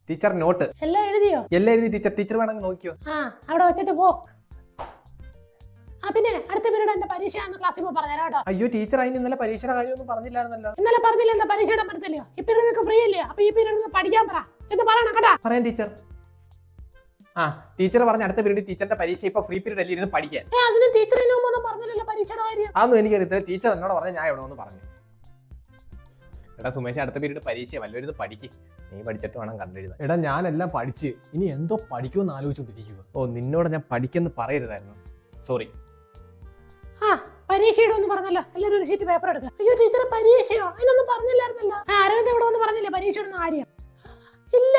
Teacher not എല്ലാം എഴുതിയോ? എല്ലാം എഴുതി ടീച്ചർ. ടീച്ചർ വേണമെങ്കിൽ നോക്കിയോ. അവിടെ വെച്ചിട്ട് പോ. പിന്നെ അടുത്ത പീരീഡ് എന്റെ പരീക്ഷയാണെന്ന് ക്ലാസ്സിൽ പോയി പറഞ്ഞുതരാം കേട്ടോ. അയ്യോ ടീച്ചർ അതിന് ഇന്നലെ പരീക്ഷയുടെ കാര്യമൊന്നും പറഞ്ഞില്ലായിരുന്നല്ലോ. ഇന്നലെ പറഞ്ഞില്ല, എന്താ പരീക്ഷയുടെ പറ്റത്തില്ലയോ? ഈ പീരീഡ് നിങ്ങൾക്ക് ഫ്രീ അല്ലേ? അപ്പൊ ഈ പീരീഡ് പഠിക്കാൻ പറ എന്ന് പറയണം കേട്ടോ. പറയാം ടീച്ചർ. ടീച്ചർ പറഞ്ഞ അടുത്ത പീരീഡ് ടീച്ചറിന്റെ പരീക്ഷ ഇപ്പൊ ഫ്രീ പീരീഡ് അല്ലേ, ഇരുന്ന് പഠിക്കാൻ. അതിന് ടീച്ചർ ഒന്നും പറഞ്ഞില്ലല്ലോ പരീക്ഷയുടെ കാര്യം. അതൊന്നും എനിക്കറിയത്തില്ല. ടീച്ചർ എന്നോട് പറഞ്ഞ ഞാൻ എവിടെ ഒന്ന് പറഞ്ഞു. എടാ സുമേഷ്, അടുത്ത പീരീഡ് പരീക്ഷ വല്ലവരും പഠിക്ക്. നീ പഠിച്ചിട്ട് വേണം കണ്ടെഴുതാൻ. എടാ ഞാനെല്ലാം പഠിച്ച് ഇനി എന്തോ പഠിക്കുമെന്ന് ആലോചിച്ചോണ്ടിരിക്കുക. നിന്നോട് ഞാൻ പഠിക്കെന്ന് പറയരുതായിരുന്നു. സോറി. പരീക്ഷയുടെ ഒന്നും പറഞ്ഞല്ലോ. എല്ലാവരും ഒരു ഷീറ്റ് പേപ്പർ എടുക്കുക. അയ്യോ ടീച്ചർ പരീക്ഷയോ? അതിനൊന്നും പറഞ്ഞില്ലായിരുന്നല്ലോ. അരവിന്ദ് ഇവിടെ ഒന്നും പറഞ്ഞില്ലേ പരീക്ഷയുടെ കാര്യം? ഇല്ല.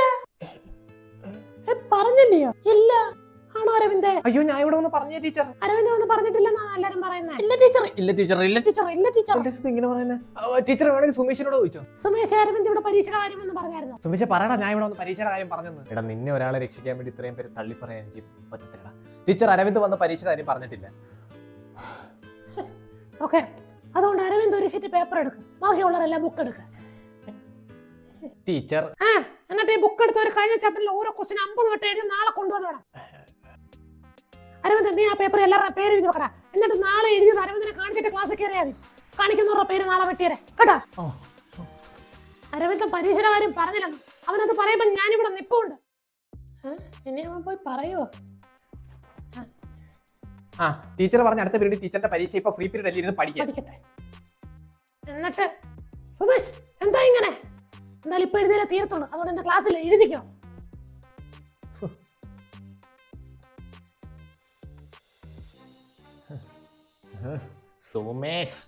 പറഞ്ഞില്ലയോ? ഇല്ല. ആണോ അരവിന്ദ്? അയ്യോ ഞാൻ ഇവിടെ ഒന്ന് പറഞ്ഞേ ടീച്ചർ. അരവിന്ദ് ഒന്നും പറഞ്ഞിട്ടില്ലെന്നാണ് എല്ലാരും പറയുന്നത്. ഇല്ല ടീച്ചർ, ഇല്ല ടീച്ചർ, ഇല്ല ടീച്ചർ, ഇല്ല ടീച്ചർ. ഇങ്ങനെ പറയുന്നത് ടീച്ചർ വേണമെങ്കിൽ സുമേഷിനോട് ചോദിച്ചോ. സുമേഷ് അരവിന്ദ് ഇവിടെ പരീക്ഷയുടെ കാര്യം എന്ന് പറഞ്ഞായിരുന്നു. സുമേഷ് പറയടാ, ഞാൻ ഇവിടെ ഒന്ന് പരീക്ഷയുടെ കാര്യം പറഞ്ഞെന്ന്. എടാ നിന്നെ ഒരാളെ രക്ഷിക്കാൻ വേണ്ടി ഇത്രയും പേര് തള്ളി പറയാൻ എനിക്ക് പറ്റത്തില്ല. ടീച്ചർ അരവിന്ദ് വന്ന പരീക്ഷയുടെ കാര്യം പറഞ്ഞിട്ടില്ല. ഓക്കെ, അതുകൊണ്ട് അരവിന്ദ് ഒരു ഷീറ്റ് പേപ്പർ എടുക്കും, ബാക്കിയുള്ളവരെല്ലാം ബുക്ക് എടുക്കുക. ടീച്ചർ എന്നിട്ട് ഈ ബുക്ക് എടുത്ത് ഒരു കഴിഞ്ഞ ചാപ്റ്ററിൽ ഓരോ ക്വസ്റ്റ്യൻ 50 വട്ടം എഴുതി നാളെ കൊണ്ടുവന്ന് വേണം. അരവിന്ദ് നീ ആ പേപ്പർ എല്ലാവരുടെ പേര് എഴുതി വെക്കടാ. എന്നിട്ട് നാളെ എഴുതിയത് അരവിന്ദിനെ കാണിച്ചിട്ട് ക്ലാസ്സിൽ കയറിയാൽ മതി. കാണിക്കുന്നവരുടെ പേര് നാളെ വെട്ടിയരെ കേട്ടോ. അരവിന്ദ് പരീക്ഷയുടെ കാര്യം പറഞ്ഞില്ലെന്ന് അവനത് പറയുമ്പോ ഞാനിവിടെ നിപ്പുണ്ട്. ഇനി അവൻ പോയി പറയുവോ? ടീച്ചർ പറഞ്ഞ അടുത്ത പീരീഡ് ടീച്ചറിന്റെ പരീക്ഷ ഇപ്പൊ ഫ്രീ പീരീഡ് അല്ലേ, ഇരുന്ന് പഠിക്കട്ടെ. എന്നിട്ട് സുമേഷ് എന്താ ഇങ്ങനെ? എന്തായാലും ഇപ്പൊ എഴുതിയാലേ തീരത്തുള്ളൂ. അതുകൊണ്ട് എന്റെ ക്ലാസ്സിൽ എഴുതിക്കോ. സുമേഷ്